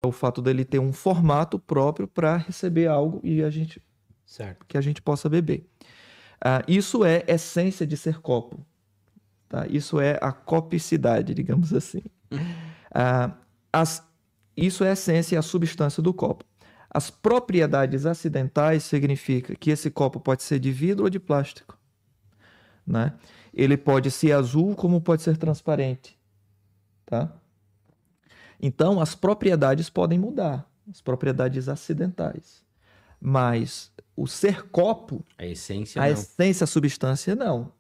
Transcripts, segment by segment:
o fato dele ter um formato próprio para receber algo e Certo. que a gente possa beber. Isso é essência de ser copo. Tá? Isso é a copicidade, digamos assim. Isso é a essência e a substância do copo. As propriedades acidentais significa que esse copo pode ser de vidro ou de plástico, né? Ele pode ser azul como pode ser transparente, tá? Então, as propriedades podem mudar, as propriedades acidentais. Mas o ser copo, A essência a não. essência, a substância, não.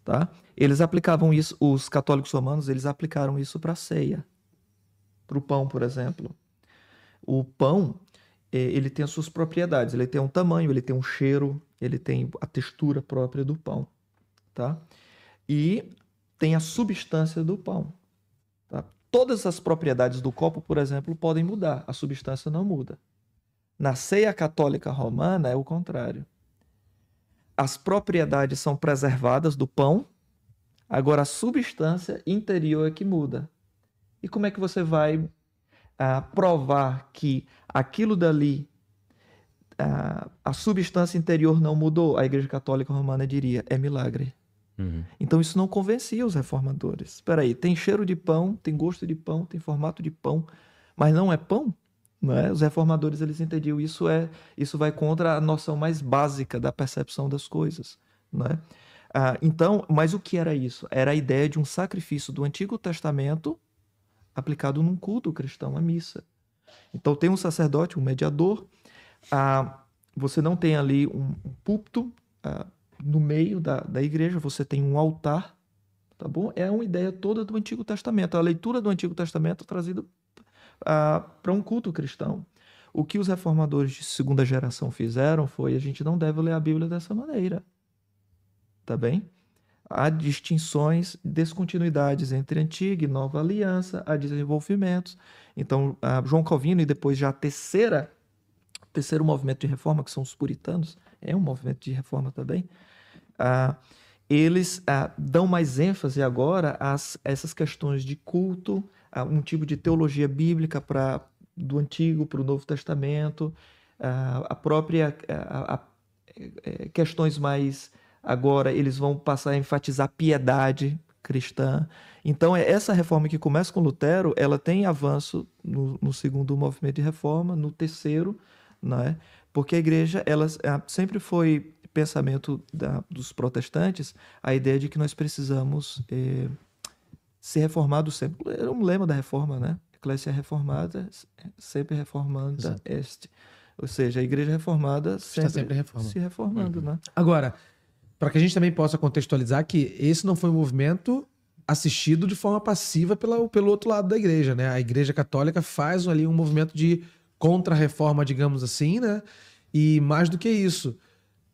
Tá? Eles aplicavam isso, os católicos romanos, eles aplicaram isso para a ceia, para o pão, por exemplo. O pão, ele tem as suas propriedades, ele tem um tamanho, ele tem um cheiro, ele tem a textura própria do pão, tá? E tem a substância do pão, tá? Todas as propriedades do copo, por exemplo, podem mudar, a substância não muda. Na ceia católica romana é o contrário. As propriedades são preservadas do pão, agora a substância interior é que muda. E como é que você vai provar que aquilo dali, a substância interior não mudou? A Igreja Católica Romana diria, é milagre. Então isso não convencia os reformadores. Espera aí, tem cheiro de pão, tem gosto de pão, tem formato de pão, mas não é pão? Não é? Os reformadores eles entendiam isso vai contra a noção mais básica da percepção das coisas, não é? Então, mas o que era isso? Era a ideia de um sacrifício do Antigo Testamento aplicado num culto cristão, a missa. Então tem um sacerdote, um mediador, você não tem ali um púlpito no meio da igreja, você tem um altar, tá bom? É uma ideia toda do Antigo Testamento, a leitura do Antigo Testamento trazida para um culto cristão. O que os reformadores de segunda geração fizeram foi, a gente não deve ler a Bíblia dessa maneira, tá bem? Há distinções, descontinuidades entre antiga e nova aliança, há desenvolvimentos. Então, João Calvino e depois já terceiro movimento de reforma, que são os puritanos, é um movimento de reforma também, eles dão mais ênfase agora a essas questões de culto, um tipo de teologia bíblica do Antigo para o Novo Testamento, a própria questões mais... Agora eles vão passar a enfatizar piedade cristã. Então, essa reforma que começa com Lutero, ela tem avanço no segundo movimento de reforma, no terceiro, né? Porque a igreja ela sempre foi pensamento dos protestantes, a ideia de que nós precisamos ser reformados sempre. Era um lema da reforma, né? Eclésia reformada, sempre reformanda est. Ou seja, a igreja reformada sempre se reformando, né? Agora, para que a gente também possa contextualizar que esse não foi um movimento assistido de forma passiva pelo outro lado da igreja, né? A Igreja Católica faz ali um movimento de contra-reforma, digamos assim, né? E mais do que isso,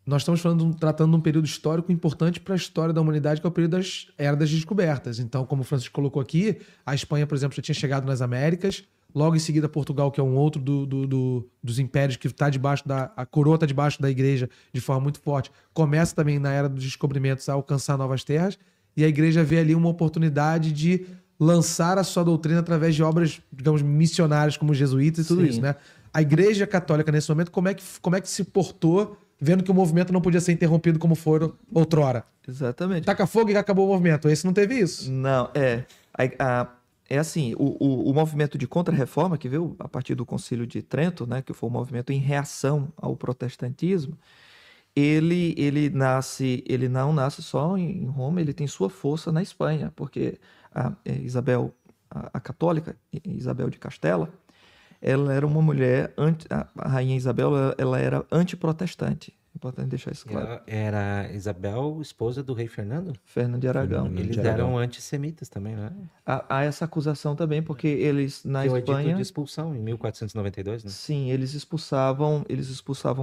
nós estamos tratando de um período histórico importante para a história da humanidade, que é o período das eras das descobertas. Então, como o Francisco colocou aqui, a Espanha, por exemplo, já tinha chegado nas Américas, logo em seguida Portugal, que é um outro dos impérios que está debaixo a coroa está debaixo da igreja de forma muito forte, começa também na era dos descobrimentos a alcançar novas terras, e a igreja vê ali uma oportunidade de lançar a sua doutrina através de obras, digamos, missionárias como os jesuítas e tudo isso, né? A Igreja Católica, nesse momento, como é que se portou, vendo que o movimento não podia ser interrompido como foi outrora? Exatamente. Taca fogo e acabou o movimento. Esse não teve isso. Não, é assim, o movimento de contra-reforma, que veio a partir do Concílio de Trento, né, que foi um movimento em reação ao protestantismo, ele não nasce só em Roma, ele tem sua força na Espanha, porque Isabel, a católica, Isabel de Castela, ela era uma mulher, a rainha Isabel, ela era antiprotestante. Importante deixar isso claro. Ela era Isabel, esposa do rei Fernando? Fernando de Aragão. Eles eram antissemitas também, né? Há essa acusação também, porque eles, na que Espanha... o edito de expulsão, em 1492, né? Sim, eles expulsavam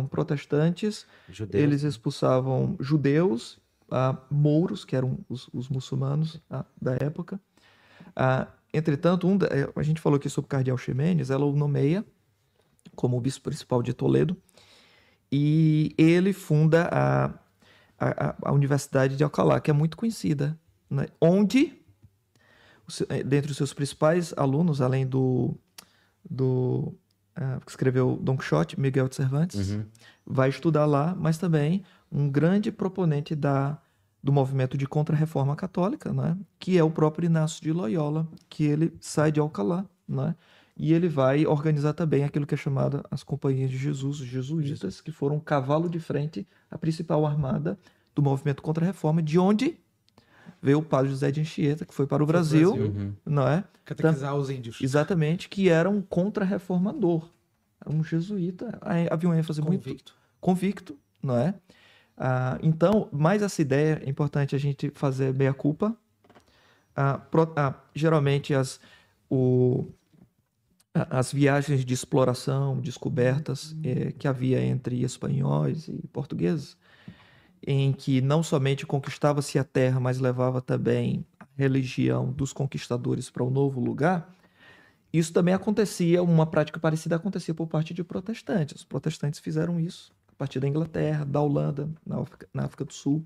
protestantes, eles expulsavam judeus, mouros, que eram os muçulmanos da época. Entretanto, a gente falou aqui sobre o cardeal Ximenes, ela o nomeia como o bispo principal de Toledo, e ele funda a Universidade de Alcalá, que é muito conhecida, né? Onde, dentre os seus principais alunos, além do que escreveu Don Quixote, Miguel de Cervantes, vai estudar lá, mas também um grande proponente do movimento de contra-reforma católica, né? Que é o próprio Inácio de Loyola, que ele sai de Alcalá, né? E ele vai organizar também aquilo que é chamado as Companhias de Jesus, os jesuítas, que foram um cavalo de frente, a principal armada do movimento contra-reforma, de onde veio o padre José de Anchieta, que foi para o Brasil, não é? Catequizar os índios. Exatamente, que era um contra-reformador, era um jesuíta, havia uma ênfase muito convicto, não é? Então, mais essa ideia, é importante a gente fazer meia-culpa. Geralmente as viagens de exploração, descobertas que havia entre espanhóis e portugueses, em que não somente conquistava-se a terra, mas levava também a religião dos conquistadores para um novo lugar, isso também acontecia, uma prática parecida acontecia por parte de protestantes. Os protestantes fizeram isso a partir da Inglaterra, da Holanda, na África do Sul.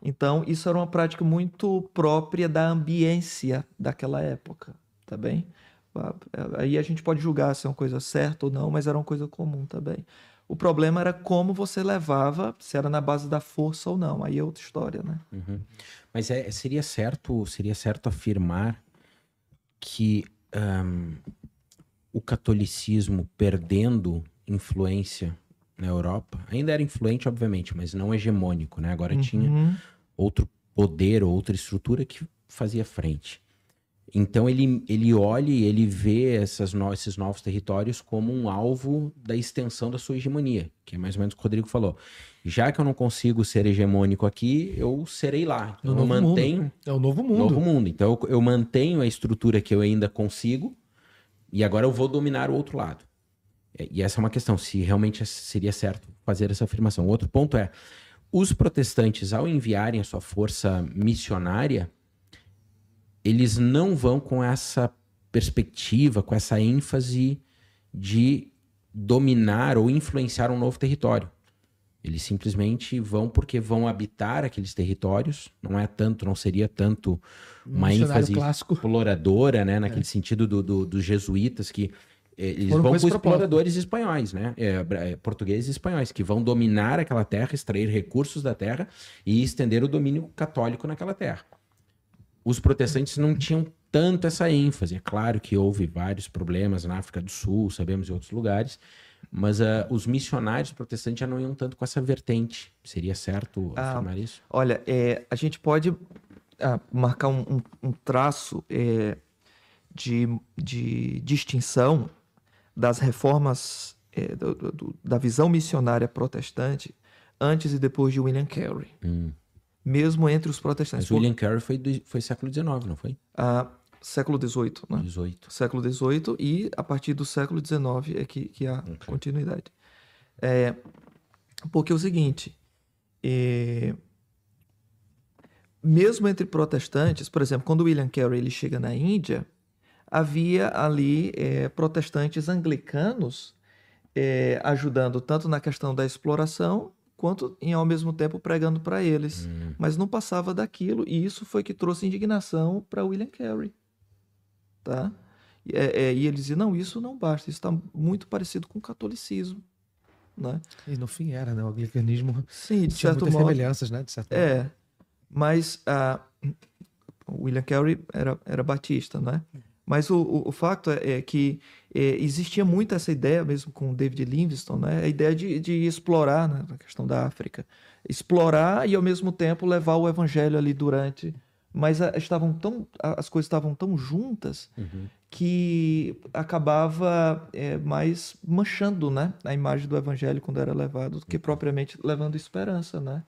Então, isso era uma prática muito própria da ambiência daquela época, tá bem? Aí a gente pode julgar se é uma coisa certa ou não, mas era uma coisa comum também. O problema era como você levava, se era na base da força ou não. Aí é outra história, né? Mas seria certo afirmar que o catolicismo perdendo influência na Europa, ainda era influente, obviamente, mas não hegemônico, né? Agora tinha outro poder, outra estrutura que fazia frente. Então ele olha e ele vê esses novos territórios como um alvo da extensão da sua hegemonia, que é mais ou menos o que o Rodrigo falou. Já que eu não consigo ser hegemônico aqui, eu serei lá. Então eu mantenho... É o novo mundo. Novo mundo. Então eu mantenho a estrutura que eu ainda consigo e agora eu vou dominar o outro lado. E essa é uma questão, se realmente seria certo fazer essa afirmação. Outro ponto é, os protestantes, ao enviarem a sua força missionária, eles não vão com essa perspectiva, com essa ênfase de dominar ou influenciar um novo território. Eles simplesmente vão porque vão habitar aqueles territórios, não seria tanto uma ênfase exploradora, né, naquele sentido dos jesuítas, que eles vão com exploradores espanhóis, né, portugueses e espanhóis, que vão dominar aquela terra, extrair recursos da terra e estender o domínio católico naquela terra. Os protestantes não tinham tanto essa ênfase. É claro que houve vários problemas na África do Sul, sabemos, em outros lugares, mas os missionários protestantes já não iam tanto com essa vertente. Seria certo afirmar isso? Olha, a gente pode marcar um traço de distinção das reformas, da visão missionária protestante antes e depois de William Carey. Mesmo entre os protestantes. Mas William Carey foi século XIX, não foi? Século XVIII, né? Século XVIII, e a partir do século XIX é que há continuidade. Porque é o seguinte, mesmo entre protestantes, por exemplo, quando William Carey ele chega na Índia, havia ali protestantes anglicanos ajudando tanto na questão da exploração, quanto ao mesmo tempo pregando para eles. Mas não passava daquilo, e isso foi que trouxe indignação para William Carey. Tá? E ele dizia, não, isso não basta, isso está muito parecido com o catolicismo. Né? E no fim era, né? O anglicanismo. Sim, de certo muitas modo. semelhanças, né? De certo modo. Mas o William Carey era batista, né? Mas o fato é que existia muito essa ideia, mesmo com o David Livingstone, né? A ideia de explorar, né? A questão da África. Explorar e, ao mesmo tempo, levar o evangelho ali durante... Mas as coisas estavam tão juntas que acabava mais manchando, né? A imagem do evangelho quando era levado, do que propriamente levando esperança, né?